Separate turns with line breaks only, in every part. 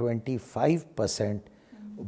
25%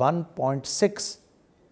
1.6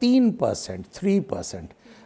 3%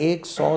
100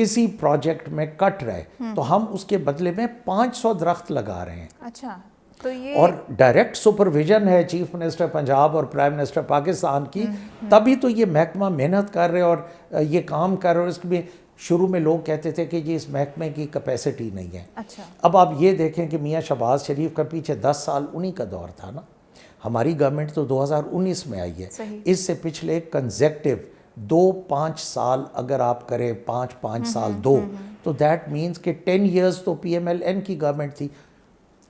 کسی پروجیکٹ میں کٹ رہے تو ہم اس کے بدلے میں 500 درخت لگا رہے ہیں.
اچھا تو یہ
اور ڈائریکٹ سپرویژن ہے چیف منسٹر پنجاب اور پرائم منسٹر پاکستان کی, تبھی تو یہ محکمہ محنت کر رہے اور یہ کام کر رہے. اور اس میں شروع میں لوگ کہتے تھے کہ یہ اس محکمے کی کیپیسٹی نہیں ہے.
اچھا
اب آپ یہ دیکھیں کہ میاں شہباز شریف کا پیچھے 10 سال انہی کا دور تھا نا. ہماری گورنمنٹ تو 2019 میں آئی ہے. اس سے پچھلے کنزیکٹیو 2-5 سال اگر آپ کریں 5 سال 2 تو دیٹ مینز کہ 10 ایئرز تو پی ایم ایل این کی گورنمنٹ تھی.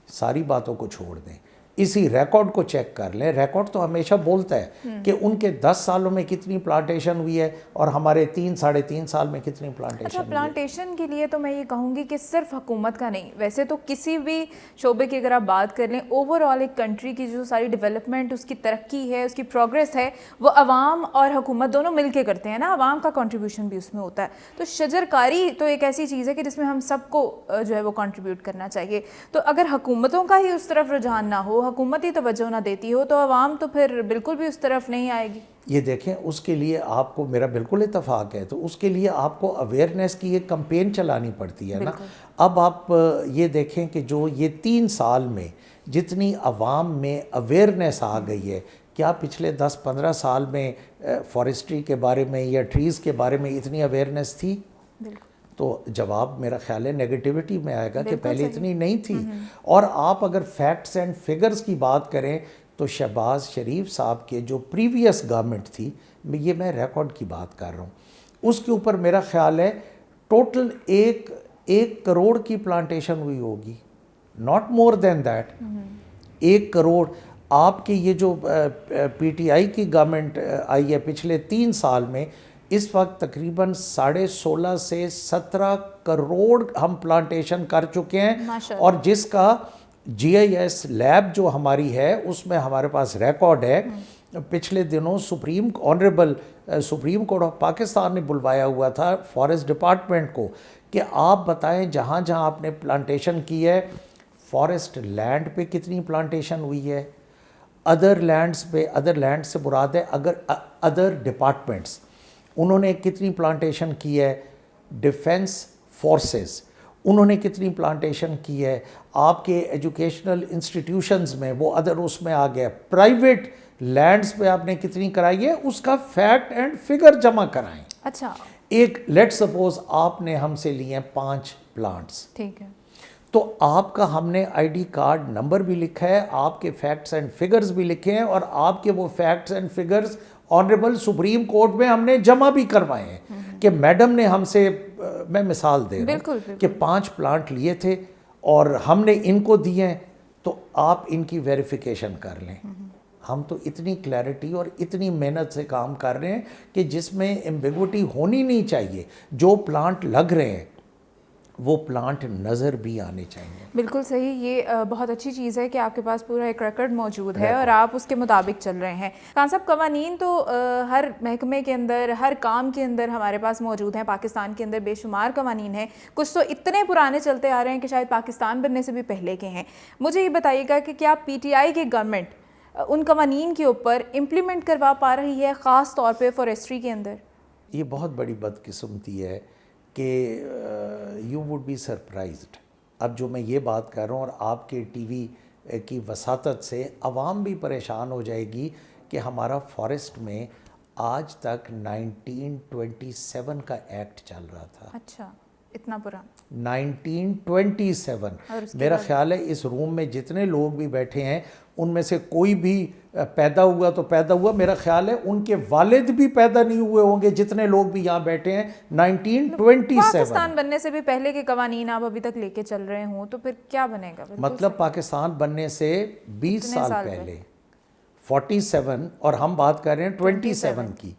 ساری باتوں کو چھوڑ دیں, اسی ریکارڈ کو چیک کر لیں. ریکارڈ تو ہمیشہ بولتا ہے کہ ان کے 10 سالوں میں کتنی پلانٹیشن ہوئی ہے اور ہمارے 3-3.5 سال میں کتنی پلانٹیشن
اچھا پلانٹیشن کے لیے تو میں یہ کہوں گی کہ صرف حکومت کا نہیں, ویسے تو کسی بھی شعبے کی اگر آپ بات کر لیں, اوور آل ایک کنٹری کی جو ساری ڈیولپمنٹ, اس کی ترقی ہے, اس کی پروگریس ہے, وہ عوام اور حکومت دونوں مل کے کرتے ہیں نا. عوام کا کنٹریبیوشن بھی اس میں ہوتا ہے. تو شجر کاری تو ایک ایسی چیز ہے کہ جس میں ہم سب کو جو ہے وہ کنٹریبیوٹ کرنا چاہیے. تو اگر حکومتوں کا ہی اس طرف رجحان نہ ہو, حکومتی توجہ نہ دیتی ہو, تو عوام تو پھر بالکل بھی اس طرف نہیں آئے گی.
یہ دیکھیں اس کے لیے آپ کو, میرا بالکل اتفاق ہے, تو اس کے لیے آپ کو اویئرنیس کی ایک کمپین چلانی پڑتی ہے نا. اب آپ یہ دیکھیں کہ جو یہ 3 سال میں جتنی عوام میں اویئرنیس آ گئی ہے, کیا پچھلے 10-15 سال میں فارسٹری کے بارے میں یا ٹریز کے بارے میں اتنی اویئرنیس تھی؟ تو جواب میرا خیال ہے نیگیٹیوٹی میں آئے گا کہ پہلے اتنی نہیں تھی. اور آپ اگر فیکٹس اینڈ فگرز کی بات کریں تو شہباز شریف صاحب کے جو پریویس گورنمنٹ تھی, یہ میں ریکارڈ کی بات کر رہا ہوں, اس کے اوپر میرا خیال ہے ٹوٹل 1 کروڑ کی پلانٹیشن ہوئی ہوگی, not more than that. 1 crore. آپ کی یہ جو پی ٹی آئی کی گورنمنٹ آئی ہے پچھلے 3 سال میں, اس وقت تقریباً 16.5 سے 17 کروڑ ہم پلانٹیشن کر چکے ہیں. اور جس کا جی آئی ایس لیب جو ہماری ہے اس میں ہمارے پاس ریکارڈ ہے. پچھلے دنوں honourable supreme court of Pakistan نے بلوایا ہوا تھا فارسٹ ڈپارٹمنٹ کو کہ آپ بتائیں جہاں جہاں آپ نے پلانٹیشن کی ہے, فارسٹ لینڈ پہ کتنی پلانٹیشن ہوئی ہے, ادر لینڈز پہ, ادر لینڈ سے مراد ہے اگر ادر ڈپارٹمنٹس, انہوں نے کتنی پلانٹیشن کی ہے, ڈیفنس فورسز انہوں نے کتنی پلانٹیشن کی ہے, آپ کے ایجوکیشنل انسٹیٹیوشنز میں وہ ادر اس میں آ گیا, پرائیویٹ لینڈز پہ آپ نے کتنی کرائی ہے, اس کا فیکٹ اینڈ فگر جمع کرائیں.
اچھا
ایک لیٹ سپوز آپ نے ہم سے لیے ہیں 5 پلانٹس,
ٹھیک ہے,
تو آپ کا ہم نے آئی ڈی کارڈ نمبر بھی لکھا ہے, آپ کے فیکٹس اینڈ فگرز بھی لکھے ہیں, اور آپ کے وہ facts and figures honourable supreme court میں ہم نے جمع بھی کروائے ہیں کہ میڈم نے ہم سے, میں مثال دے رہا ہوں کہ 5 پلانٹ لیے تھے اور ہم نے ان کو دیے ہیں, تو آپ ان کی ویریفیکیشن کر لیں. ہم تو اتنی کلیئرٹی اور اتنی محنت سے کام کر رہے ہیں کہ جس میں ایمبیگوٹی ہونی نہیں چاہیے. جو پلانٹ لگ رہے ہیں وہ پلانٹ نظر بھی آنے چاہیے.
بالکل صحیح. یہ بہت اچھی چیز ہے کہ آپ کے پاس پورا ایک ریکارڈ موجود ہے اور آپ اس کے مطابق چل رہے ہیں. خان صاحب, قوانین تو ہر محکمے کے اندر, ہر کام کے اندر ہمارے پاس موجود ہیں. پاکستان کے اندر بے شمار قوانین ہیں, کچھ تو اتنے پرانے چلتے آ رہے ہیں کہ شاید پاکستان بننے سے بھی پہلے کے ہیں. مجھے یہ بتائیے گا کہ کیا پی ٹی آئی کی گورنمنٹ ان قوانین کے اوپر امپلیمنٹ کروا پا رہی ہے, خاص طور پہ فارسٹری کے اندر؟
یہ بہت بڑی بدقسمتی ہے کہ یو وڈ بی سرپرائزڈ. اب جو میں یہ بات کر رہا ہوں اور آپ کے ٹی وی کی وساطت سے عوام بھی پریشان ہو جائے گی کہ ہمارا فارسٹ میں آج تک 1927 کا ایکٹ چل رہا تھا.
اچھا, اتنا پرانا
1927. میرا خیال ہے اس روم میں جتنے لوگ بھی بیٹھے ہیں ان میں سے کوئی بھی پیدا ہوا تو پیدا ہوا, میرا خیال ہے ان کے والد بھی پیدا نہیں ہوئے ہوں گے جتنے لوگ بھی یہاں بیٹھے ہیں 1927.
پاکستان بننے سے بھی پہلے کے قوانین آپ ابھی تک لے کے چل رہے ہوں تو پھر کیا بنے گا؟
مطلب پاکستان بننے سے 20 سال پہلے 47 اور ہم بات کر رہے ہیں 27 کی.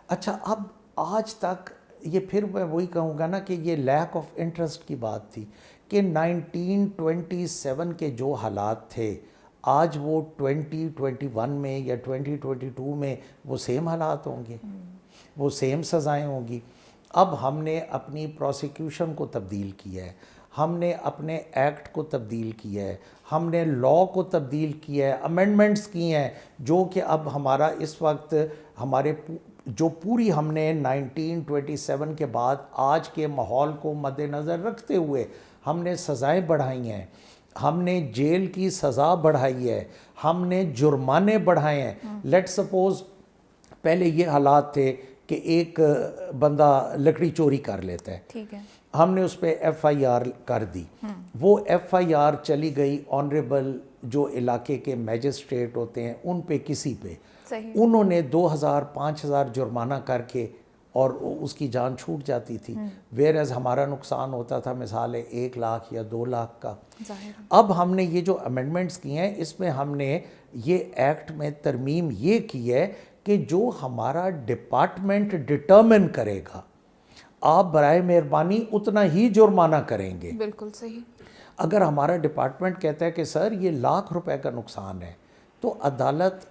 اچھا, اب آج تک یہ, پھر میں وہی کہوں گا نا کہ یہ لیک آف انٹرسٹ کی بات تھی کہ 1927 کے جو حالات تھے آج وہ 2021 میں یا 2022 میں وہ سیم حالات ہوں گے, وہ سیم سزائیں ہوں گی. اب ہم نے اپنی پروسیکیوشن کو تبدیل کیا ہے, ہم نے اپنے ایکٹ کو تبدیل کیا ہے, ہم نے لاء کو تبدیل کیا ہے, امینڈمنٹس کی ہیں جو کہ اب ہمارا اس وقت ہمارے جو پوری ہم نے 1927 کے بعد آج کے ماحول کو مد نظر رکھتے ہوئے ہم نے سزائیں بڑھائی ہیں, ہم نے جیل کی سزا بڑھائی ہے, ہم نے جرمانے بڑھائے ہیں. لیٹ سپوز پہلے یہ حالات تھے کہ ایک بندہ لکڑی چوری کر لیتا ہے,
ٹھیک ہے,
ہم نے اس پہ ایف آئی آر کر دی, وہ ایف آئی آر چلی گئی آنریبل جو علاقے کے میجسٹریٹ ہوتے ہیں ان پہ, کسی پہ, انہوں نے 2,000-5,000 جرمانہ کر کے اور اس کی جان چھوٹ جاتی تھی, ویئر ایز ہمارا نقصان ہوتا تھا مثال ہے 1 لاکھ یا 2 لاکھ کا. اب ہم نے یہ جو امینڈمنٹس کی ہیں اس میں ہم نے یہ ایکٹ میں ترمیم یہ کی ہے کہ جو ہمارا ڈپارٹمنٹ ڈٹرمن کرے گا آپ برائے مہربانی اتنا ہی جرمانہ کریں گے.
بالکل صحیح.
اگر ہمارا ڈپارٹمنٹ کہتا ہے کہ سر یہ لاکھ روپے کا نقصان ہے, تو عدالت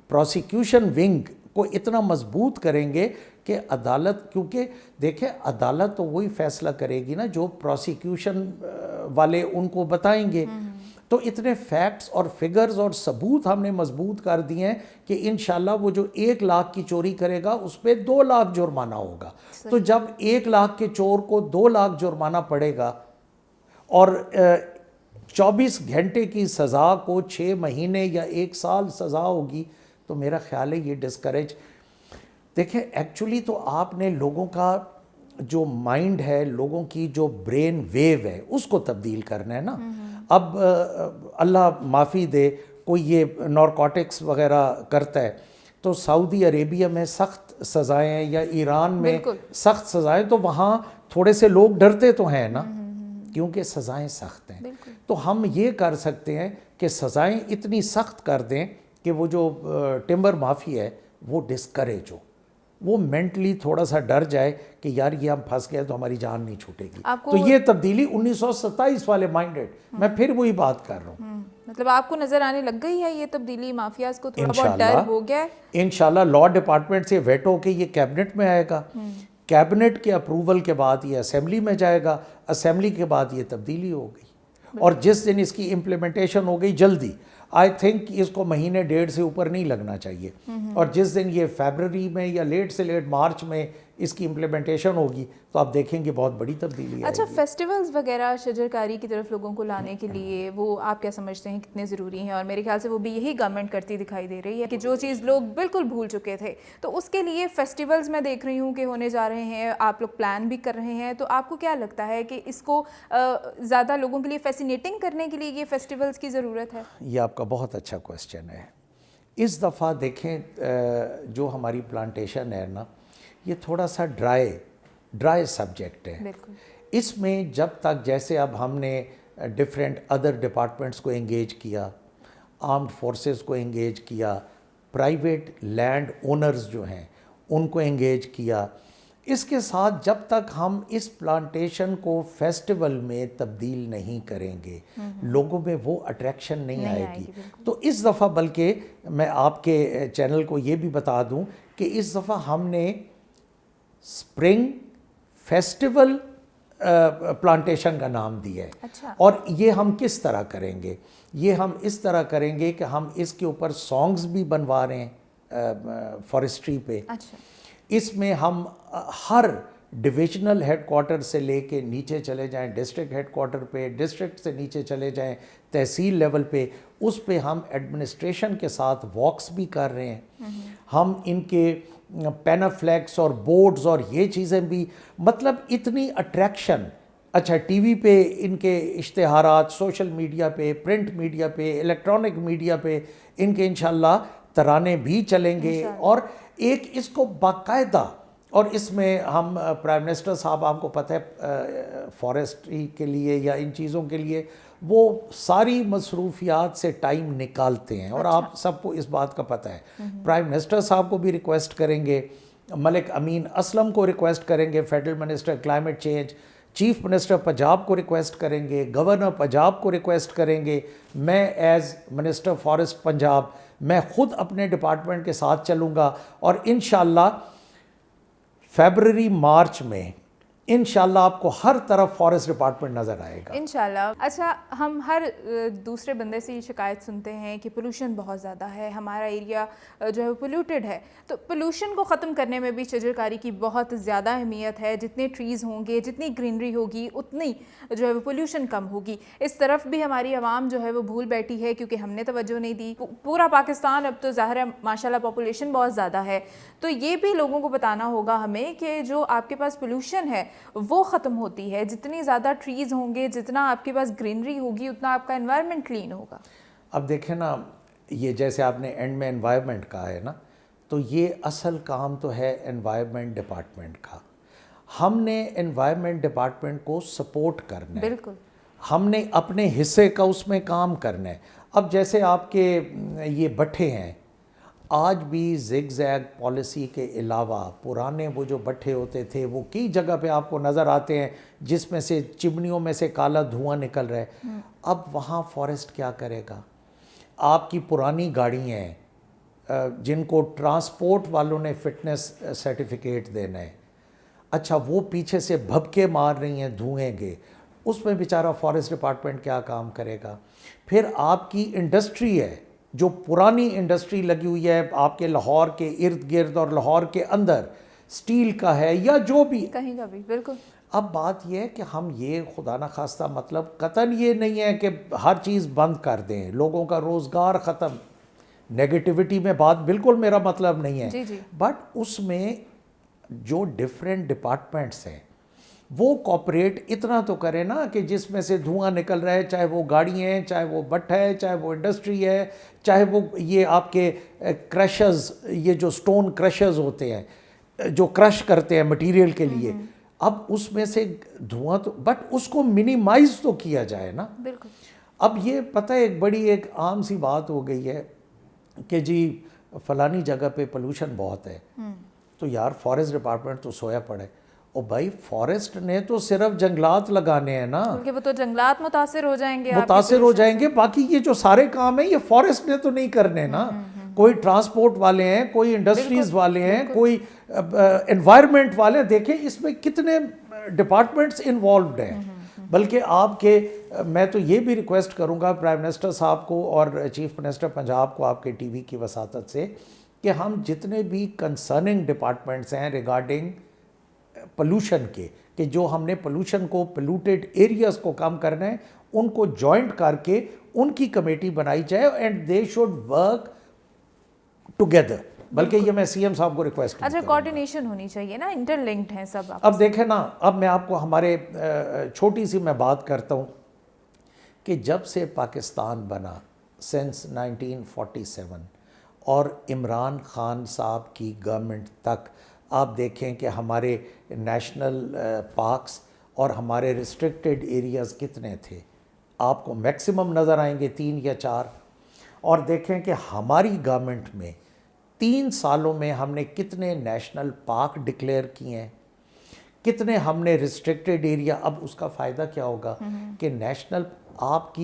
پروسیکیوشن ونگ کو اتنا مضبوط کریں گے کہ عدالت, کیونکہ دیکھیں عدالت تو وہی فیصلہ کرے گی نا جو پروسیکیوشن والے ان کو بتائیں گے. تو اتنے فیکٹس اور فگرز اور ثبوت ہم نے مضبوط کر دیے ہیں کہ انشاءاللہ وہ جو 1 لاکھ کی چوری کرے گا اس پہ 2 لاکھ جرمانہ ہوگا. تو جب 1 لاکھ کے چور کو 2 لاکھ جرمانہ پڑے گا اور 24 گھنٹے کی سزا کو 6 مہینے یا 1 سال سزا ہوگی, تو میرا خیال ہے یہ ڈسکریج. دیکھیں ایکچولی تو آپ نے لوگوں کا جو مائنڈ ہے, لوگوں کی جو برین ویو ہے اس کو تبدیل کرنا ہے نا. اب اللہ معافی دے کوئی یہ نارکوٹکس وغیرہ کرتا ہے تو سعودی عربیہ میں سخت سزائیں ہیں یا ایران میں سخت سزائیں, تو وہاں تھوڑے سے لوگ ڈرتے تو ہیں نا کیونکہ سزائیں سخت ہیں. تو ہم یہ کر سکتے ہیں کہ سزائیں اتنی سخت کر دیں کہ وہ جو ٹمبر مافی ہے وہ ڈسکریج ہو, وہ مینٹلی تھوڑا سا ڈر جائے کہ یار یہ ہم پھنس گئے تو ہماری جان نہیں چھوٹے گی. تو یہ تبدیلی 1927 والے مائنڈڈ, میں پھر وہی بات کر رہا ہوں.
مطلب آپ کو نظر آنے لگ گئی ہے یہ تبدیلی, مافیاز کو تھوڑا بہت ڈر ہو گیا ہے
انشاءاللہ. لا ڈپارٹمنٹ سے ویٹ ہو کے یہ کیبنٹ میں آئے گا, کیبنٹ کے اپروول کے بعد یہ اسمبلی میں جائے گا, اسمبلی کے بعد یہ تبدیلی ہو گئی, اور جس دن اس کی امپلیمنٹیشن ہو گئی جلدی, آئی تھنک اس کو مہینے 1.5 سے اوپر نہیں لگنا چاہیے, اور جس دن یہ فیبرری میں یا لیٹ سے لیٹ مارچ میں اس کی امپلیمنٹیشن ہوگی تو آپ دیکھیں گے بہت بڑی تبدیلی ہے.
اچھا, فیسٹیولز وغیرہ شجرکاری کی طرف لوگوں کو لانے کے لیے وہ آپ کیا سمجھتے ہیں کتنے ضروری ہیں؟ اور میرے خیال سے وہ بھی یہی گورنمنٹ کرتی دکھائی دے رہی ہے کہ جو چیز لوگ بالکل بھول چکے تھے, تو اس کے لیے فیسٹیولز میں دیکھ رہی ہوں کہ ہونے جا رہے ہیں, آپ لوگ پلان بھی کر رہے ہیں, تو آپ کو کیا لگتا ہے کہ اس کو زیادہ لوگوں کے لیے فیسینیٹنگ کرنے کے لیے یہ فیسٹیولز کی ضرورت ہے؟
یہ آپ کا بہت اچھا کویسچن ہے. اس دفعہ دیکھیں جو ہماری پلانٹیشن ہے نا یہ تھوڑا سا ڈرائی سبجیکٹ ہے. اس میں جب تک جیسے اب ہم نے ڈفرینٹ ادر ڈپارٹمنٹس کو انگیج کیا, آرمڈ فورسز کو انگیج کیا, پرائیویٹ لینڈ اونرز جو ہیں ان کو انگیج کیا, اس کے ساتھ جب تک ہم اس پلانٹیشن کو فیسٹیول میں تبدیل نہیں کریں گے لوگوں میں وہ اٹریکشن نہیں آئے گی. تو اس دفعہ بلکہ میں آپ کے چینل کو یہ بھی بتا دوں کہ اس دفعہ ہم نے اسپرنگ فیسٹیول پلانٹیشن کا نام دیا ہے. اور یہ ہم کس طرح کریں گے؟ یہ ہم اس طرح کریں گے کہ ہم اس کے اوپر سانگز بھی بنوا رہے ہیں فارسٹری پہ. اس میں ہم ہر ڈویژنل ہیڈ کوارٹر سے لے کے نیچے چلے جائیں ڈسٹرکٹ ہیڈ کوارٹر پہ, ڈسٹرکٹ سے نیچے چلے جائیں تحصیل لیول پہ, اس پہ ہم ایڈمنسٹریشن کے ساتھ واکس بھی کر رہے ہیں. ہم ان کے پینافلیکس اور بورڈز اور یہ چیزیں بھی, مطلب اتنی اٹریکشن. اچھا, ٹی وی پہ ان کے اشتہارات, سوشل میڈیا پہ, پرنٹ میڈیا پہ, الیکٹرانک میڈیا پہ ان کے انشاءاللہ ترانے بھی چلیں گے. اور ایک اس کو باقاعدہ, اور اس میں ہم پرائم منسٹر صاحب آپ کو پتہ ہے فارسٹری کے لیے یا ان چیزوں کے لیے وہ ساری مصروفیات سے ٹائم نکالتے ہیں, اور آپ سب کو اس بات کا پتہ ہے. پرائم منسٹر صاحب کو بھی ریکویسٹ کریں گے, ملک امین اسلم کو ریکویسٹ کریں گے, federal minister climate change, chief minister Punjab کو ریکویسٹ کریں گے, گورنر پنجاب کو ریکویسٹ کریں گے, میں ایز منسٹر فارسٹ پنجاب میں خود اپنے ڈپارٹمنٹ کے ساتھ چلوں گا, اور انشاءاللہ فیبرری مارچ میں انشاءاللہ آپ کو ہر طرف فارسٹ ڈپارٹمنٹ نظر آئے گا
انشاءاللہ. اچھا, ہم ہر دوسرے بندے سے یہ شکایت سنتے ہیں کہ پولوشن بہت زیادہ ہے, ہمارا ایریا جو ہے وہ پولیوٹیڈ ہے. تو پولوشن کو ختم کرنے میں بھی شجر کاری کی بہت زیادہ اہمیت ہے. جتنے ٹریز ہوں گے, جتنی گرینری ہوگی, اتنی جو ہے وہ پولوشن کم ہوگی. اس طرف بھی ہماری عوام جو ہے وہ بھول بیٹھی ہے کیونکہ ہم نے توجہ نہیں دی. پورا پاکستان اب تو ظاہر ہے ماشاءاللہ پاپولیشن بہت زیادہ ہے, تو یہ بھی لوگوں کو بتانا ہوگا ہمیں کہ جو آپ کے پاس پولوشن ہے وہ ختم ہوتی ہے. جتنی زیادہ ٹریز ہوں گے, جتنا آپ کے پاس گرینری ہوگی, اتنا آپ کا انوائرمنٹ کلین ہوگا.
اب دیکھیں نا, یہ جیسے آپ نے اینڈ میں انوائرمنٹ کہا ہے نا, تو یہ اصل کام تو ہے انوائرمنٹ ڈپارٹمنٹ کا. ہم نے انوائرمنٹ ڈپارٹمنٹ کو سپورٹ کرنا ہے,
بالکل
ہم نے اپنے حصے کا اس میں کام کرنا ہے. اب جیسے آپ کے یہ بٹھے ہیں, آج بھی زگ زیگ پالیسی کے علاوہ پرانے وہ جو بٹھے ہوتے تھے وہ کئی جگہ پہ آپ کو نظر آتے ہیں جس میں سے چمنیوں میں سے کالا دھواں نکل رہا ہے. اب وہاں فارسٹ کیا کرے گا؟ آپ کی پرانی گاڑیاں ہیں جن کو ٹرانسپورٹ والوں نے فٹنس سرٹیفکیٹ دینا ہے, اچھا وہ پیچھے سے بھبکے مار رہی ہیں دھوئیں گے, اس میں بیچارہ فارسٹ ڈپارٹمنٹ کیا کام کرے گا؟ پھر آپ کی انڈسٹری ہے, جو پرانی انڈسٹری لگی ہوئی ہے آپ کے لاہور کے ارد گرد اور لاہور کے اندر, سٹیل کا ہے یا جو بھی
کہیں کا بھی. بالکل.
اب بات یہ ہے کہ ہم یہ خدا نہ خواستہ مطلب قطعاً یہ نہیں ہے کہ ہر چیز بند کر دیں, لوگوں کا روزگار ختم, نیگیٹیوٹی میں بات بالکل میرا مطلب نہیں ہے,
جی جی.
بٹ اس میں جو ڈفرینٹ ڈپارٹمنٹس ہیں وہ کوپریٹ اتنا تو کرے نا کہ جس میں سے دھواں نکل رہا ہے, چاہے وہ گاڑی ہیں, چاہے وہ بٹھ ہے, چاہے وہ انڈسٹری ہے, چاہے وہ یہ آپ کے کرشز, یہ جو سٹون کرشز ہوتے ہیں جو کرش کرتے ہیں مٹیریل کے لیے, اب اس میں سے دھواں تو, بٹ اس کو منیمائز تو کیا جائے نا.
بالکل.
اب یہ پتہ ہے ایک بڑی ایک عام سی بات ہو گئی ہے کہ جی فلانی جگہ پہ پولوشن بہت ہے, تو یار فارسٹ ڈپارٹمنٹ تو سویا پڑے. او بھائی فارسٹ نے تو صرف جنگلات لگانے ہیں نا,
کیونکہ وہ تو جنگلات متاثر ہو جائیں گے,
متاثر ہو جائیں گے, باقی یہ جو سارے کام ہیں یہ فارسٹ نے تو نہیں کرنے نا. کوئی ٹرانسپورٹ والے ہیں, کوئی انڈسٹریز والے ہیں, کوئی انوائرمنٹ والے ہیں. دیکھیں اس میں کتنے ڈپارٹمنٹس انوالوڈ ہیں. بلکہ آپ کے, میں تو یہ بھی ریکویسٹ کروں گا پرائم منسٹر صاحب کو اور چیف منسٹر پنجاب کو آپ کے ٹی وی کی وساطت سے, کہ ہم جتنے بھی کنسرننگ ڈپارٹمنٹس ہیں ریگارڈنگ پولوشن کے, کہ جو ہم نے پولوشن کو, پولوٹیڈ ایریاز کو کم کرنا ہے, ان کو جوائنٹ کر کے ان کی کمیٹی بنائی جائے and they should work together. بلکہ یہ میں سی ایم صاحب کو ریکویسٹ کروں گا.
اچھا, کوارڈینیشن ہونی چاہیے نا, انٹر لنکڈ ہیں سب.
اب دیکھیں نا, اب میں آپ کو ہمارے چھوٹی سی میں بات کرتا ہوں کہ جب سے پاکستان بنا سنس 1947 اور عمران خان صاحب کی گورنمنٹ تک, آپ دیکھیں کہ ہمارے نیشنل پارکس اور ہمارے ریسٹرکٹیڈ ایریاز کتنے تھے. آپ کو میکسیمم نظر آئیں گے 3 یا 4. اور دیکھیں کہ ہماری گورنمنٹ میں 3 سالوں میں ہم نے کتنے نیشنل پارک ڈکلیئر کیے ہیں, کتنے ہم نے ریسٹرکٹیڈ ایریا. اب اس کا فائدہ کیا ہوگا کہ نیشنل آپ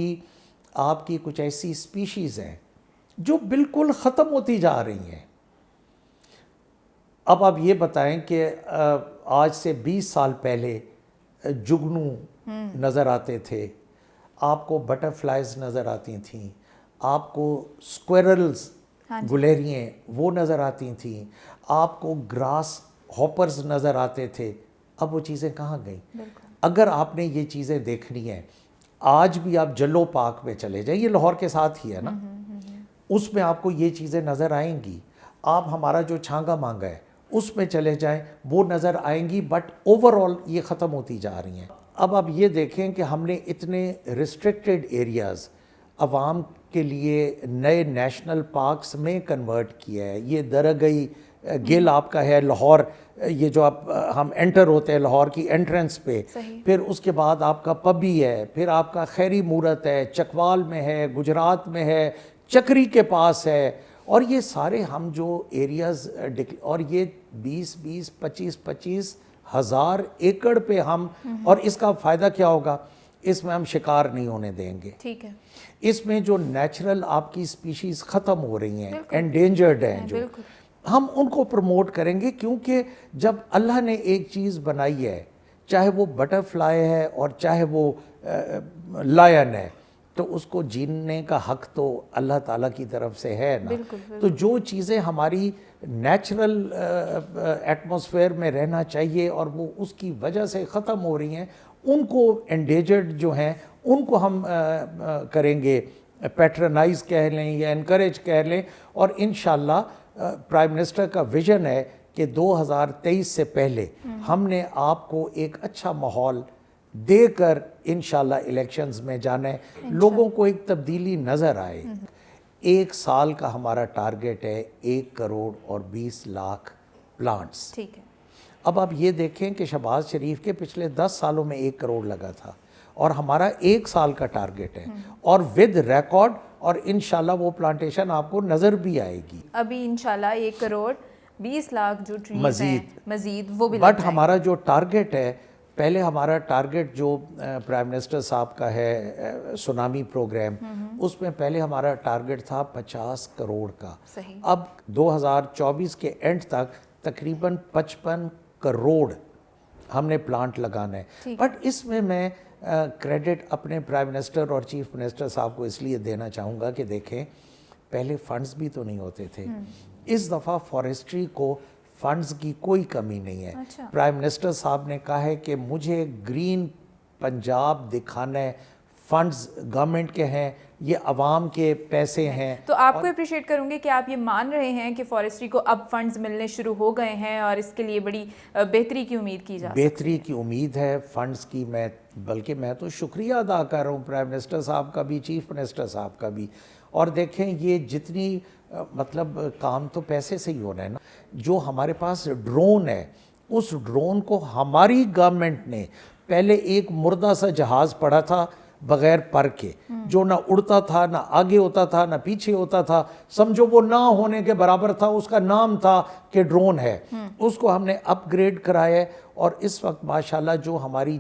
کی کچھ ایسی اسپیشیز ہیں جو بالکل ختم ہوتی جا رہی ہیں. اب آپ یہ بتائیں کہ آج سے 20 سال پہلے جگنو نظر آتے تھے, آپ کو بٹر فلائز نظر آتی تھیں, آپ کو اسکویرلز گلیریاں وہ نظر آتی تھیں, آپ کو گراس ہاپرز نظر آتے تھے. اب وہ چیزیں کہاں گئیں؟ اگر آپ نے یہ چیزیں دیکھنی ہیں, آج بھی آپ جلو پارک میں چلے جائیں, یہ لاہور کے ساتھ ہی ہے نا, اس میں آپ کو یہ چیزیں نظر آئیں گی. آپ ہمارا جو چھانگا مانگا ہے اس میں چلے جائیں, وہ نظر آئیں گی, بٹ اوور آل یہ ختم ہوتی جا رہی ہیں. اب آپ یہ دیکھیں کہ ہم نے اتنے ریسٹرکٹیڈ ایریاز عوام کے لیے نئے نیشنل پارکس میں کنورٹ کیا ہے. یہ درگئی گل آپ کا ہے لاہور, یہ جو آپ ہم انٹر ہوتے ہیں لاہور کی انٹرنس پہ, پھر اس کے بعد آپ کا پبی ہے, پھر آپ کا خیری مورت ہے, چکوال میں ہے, گجرات میں ہے, چکری کے پاس ہے, اور یہ سارے ہم جو ایریاز, اور یہ 20-25 ہزار ایکڑ پہ ہم, اور اس کا فائدہ کیا ہوگا, اس میں ہم شکار نہیں ہونے دیں گے.
ٹھیک ہے.
اس میں جو نیچرل آپ کی اسپیشیز ختم ہو رہی ہیں, انڈینجرڈ ہیں, جو ہم ان کو پروموٹ کریں گے, کیونکہ جب اللہ نے ایک چیز بنائی ہے, چاہے وہ بٹر فلائی ہے اور چاہے وہ لائن ہے، تو اس کو جینے کا حق تو اللہ تعالیٰ کی طرف سے ہے نا۔ تو جو چیزیں ہماری نیچرل ایٹماسفیئر میں رہنا چاہیے اور وہ اس کی وجہ سے ختم ہو رہی ہیں، ان کو انڈیجرڈ جو ہیں ان کو ہم کریں گے پیٹرنائز کہہ لیں یا انکریج کہہ لیں، اور انشاءاللہ پرائم منسٹر کا ویژن ہے کہ 2023 سے پہلے ہم نے آپ کو ایک اچھا ماحول دے کر انشاءاللہ الیکشنز میں جانا ہے، لوگوں کو ایک تبدیلی نظر آئے۔ 1 سال کا ہمارا ٹارگٹ ہے 1 کروڑ اور 20 لاکھ پلانٹس۔
ٹھیک ہے۔
اب آپ یہ دیکھیں کہ شہباز شریف کے پچھلے 10 سالوں میں 1 کروڑ لگا تھا، اور ہمارا 1 سال کا ٹارگٹ ہے، اور ود ریکارڈ، اور انشاءاللہ وہ پلانٹیشن آپ کو نظر بھی آئے گی۔
ابھی انشاءاللہ 1 کروڑ 20 لاکھ جو ٹریز ہیں مزید وہ بھی
بٹ ہمارا جو ٹارگٹ ہے، پہلے ہمارا ٹارگٹ جو پرائم منسٹر صاحب کا ہے سونامی پروگرام، اس میں پہلے ہمارا ٹارگٹ تھا 50 کروڑ کا۔ اب 2024 کے اینڈ تک تقریباً 55 کروڑ ہم نے پلانٹ لگانا ہے۔ بٹ اس میں کریڈٹ اپنے پرائم منسٹر اور چیف منسٹر صاحب کو اس لیے دینا چاہوں گا کہ دیکھیں، پہلے فنڈز بھی تو نہیں ہوتے تھے، اس دفعہ فارسٹری کو فنڈز کی کوئی کمی نہیں ہے۔ پرائم منسٹر صاحب نے کہا ہے کہ مجھے گرین پنجاب دکھانا ہے، فنڈز گورنمنٹ کے ہیں، یہ عوام کے پیسے ہیں۔
تو آپ کو اپریشیٹ کروں گی کہ آپ یہ مان رہے ہیں کہ فارسٹری کو اب فنڈز ملنے شروع ہو گئے ہیں اور اس کے لیے بڑی بہتری کی امید کی جا سکتی ہے؟
بہتری کی امید ہے فنڈز کی، بلکہ میں تو شکریہ ادا کر رہا ہوں پرائم منسٹر صاحب کا بھی، چیف منسٹر صاحب کا بھی۔ اور دیکھیں یہ جتنی مطلب کام تو پیسے سے ہی ہونا ہے نا۔ جو ہمارے پاس ڈرون ہے، اس ڈرون کو ہماری گورنمنٹ نے، پہلے ایک مردہ سا جہاز پڑا تھا بغیر پر کے، جو نہ اڑتا تھا، نہ آگے ہوتا تھا، نہ پیچھے ہوتا تھا، سمجھو وہ نہ ہونے کے برابر تھا، اس کا نام تھا کہ ڈرون ہے۔ اس کو ہم نے اپ گریڈ کرایا ہے، اور اس وقت ماشاءاللہ جو ہماری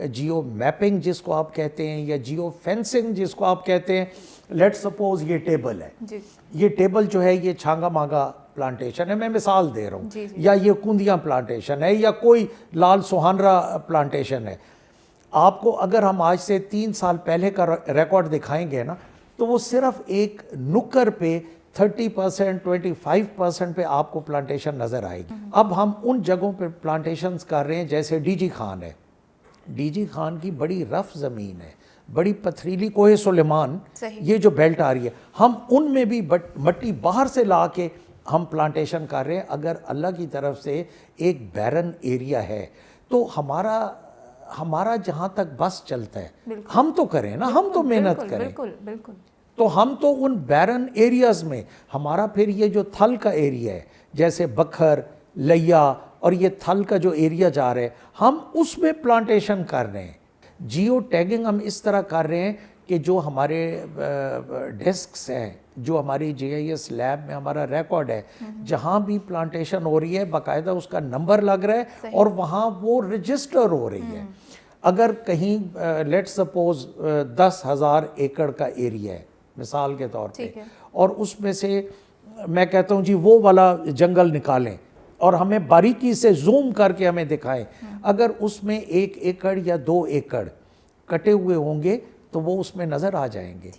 جیو میپنگ جس کو آپ کہتے ہیں، یا جیو فینسنگ جس کو آپ کہتے ہیں، لیٹ سپوز یہ ٹیبل ہے، یہ ٹیبل جو ہے یہ چھانگا مانگا پلانٹیشن ہے، میں مثال دے رہا ہوں، یا یہ کوندیاں پلانٹیشن ہے، یا کوئی لال سوہانرا پلانٹیشن ہے۔ آپ کو اگر ہم آج سے 3 سال پہلے کا ریکارڈ دکھائیں گے نا، تو وہ صرف ایک نکر پہ 30%، 25% پہ آپ کو پلانٹیشن نظر آئے گی۔ اب ہم ان جگہوں پہ پلانٹیشنز کر رہے ہیں، جیسے ڈی جی خان ہے، ڈی جی خان کی بڑی رف زمین ہے، بڑی پتھریلی، کوہ سلیمان، یہ جو بیلٹ آ رہی ہے، ہم ان میں بھی مٹی باہر سے لا کے ہم پلانٹیشن کر رہے ہیں۔ اگر اللہ کی طرف سے ایک بیرن ایریا ہے تو ہمارا جہاں تک بس چلتا ہے، ہم تو کریں نا، ہم تو محنت کریں۔
بالکل۔
تو ہم تو ان بیرن ایریاز میں، ہمارا پھر یہ جو تھل کا ایریا ہے، جیسے بکھر، لیا، اور یہ تھل کا جو ایریا جا رہے ہیں، ہم اس میں پلانٹیشن کر رہے ہیں۔ جیو ٹیگنگ ہم اس طرح کر رہے ہیں کہ جو ہمارے ڈیسکس ہیں، جو ہماری GIS لیب میں ہمارا ریکارڈ ہے، جہاں بھی پلانٹیشن ہو رہی ہے باقاعدہ اس کا نمبر لگ رہا ہے، اور وہاں وہ رجسٹر ہو رہی ہے۔ اگر کہیں لیٹ سپوز 10,000 ایکڑ کا ایریا ہے مثال کے طور پہ، اور اس میں سے میں کہتا ہوں جی وہ والا جنگل نکالیں اور ہمیں باریکی سے زوم کر کے ہمیں دکھائیں، اگر اس میں 1 ایکڑ یا 2 ایکڑ کٹے ہوئے ہوں گے تو وہ اس میں نظر آ جائیں گے۔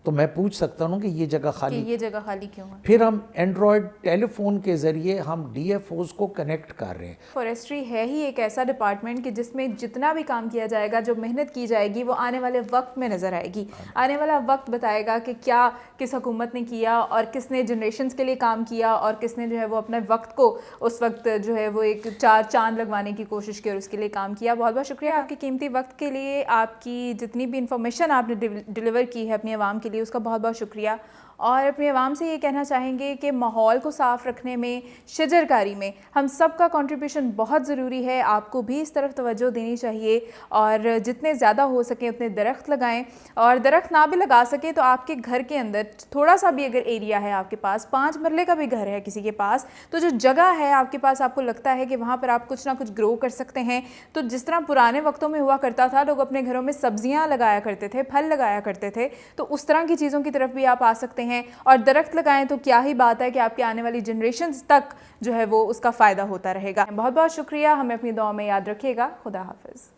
تو میں پوچھ سکتا ہوں کہ یہ جگہ خالی کیوں ہے؟ پھر ہم اینڈرائڈ ٹیلی فون کے ذریعے ہم DFOs کو کنیکٹ کر رہے ہیں۔
فارسٹری ہے ہی ایک ایسا ڈپارٹمنٹ کہ جس میں جتنا بھی کام کیا جائے گا، جو محنت کی جائے گی، وہ آنے والے وقت میں نظر آئے گی۔ آنے والا وقت بتائے گا کہ کیا کس حکومت نے کیا، اور کس نے جنریشنز کے لیے کام کیا، اور کس نے جو ہے وہ اپنے وقت کو اس وقت جو ہے وہ ایک 4 چاند لگوانے کی کوشش کی اور اس کے لیے کام کیا۔ بہت بہت شکریہ آپ کے قیمتی وقت کے لیے، آپ کی جتنی بھی انفارمیشن آپ نے ڈیلیور کی ہے اپنی عوام کے لیے، اس کا بہت بہت شکریہ۔ اور اپنی عوام سے یہ کہنا چاہیں گے کہ ماحول کو صاف رکھنے میں، شجر کاری میں ہم سب کا کنٹریبیوشن بہت ضروری ہے۔ آپ کو بھی اس طرف توجہ دینی چاہیے، اور جتنے زیادہ ہو سکیں اتنے درخت لگائیں، اور درخت نہ بھی لگا سکیں تو آپ کے گھر کے اندر تھوڑا سا بھی اگر ایریا ہے آپ کے پاس، 5 مرلے کا بھی گھر ہے کسی کے پاس، تو جو جگہ ہے آپ کے پاس، آپ کو لگتا ہے کہ وہاں پر آپ کچھ نہ کچھ گرو کر سکتے ہیں، تو جس طرح پرانے وقتوں میں ہوا کرتا تھا، لوگ اپنے گھروں میں سبزیاں لگایا کرتے تھے، پھل لگایا کرتے تھے، تو اس طرح کی چیزوں کی طرف بھی آپ آ سکتے ہیں۔ ہیں اور درخت لگائیں تو کیا ہی بات ہے کہ آپ کی آنے والی جنریشنز تک جو ہے وہ اس کا فائدہ ہوتا رہے گا۔ بہت بہت شکریہ، ہمیں اپنی دعا میں یاد رکھیے گا۔ خدا حافظ۔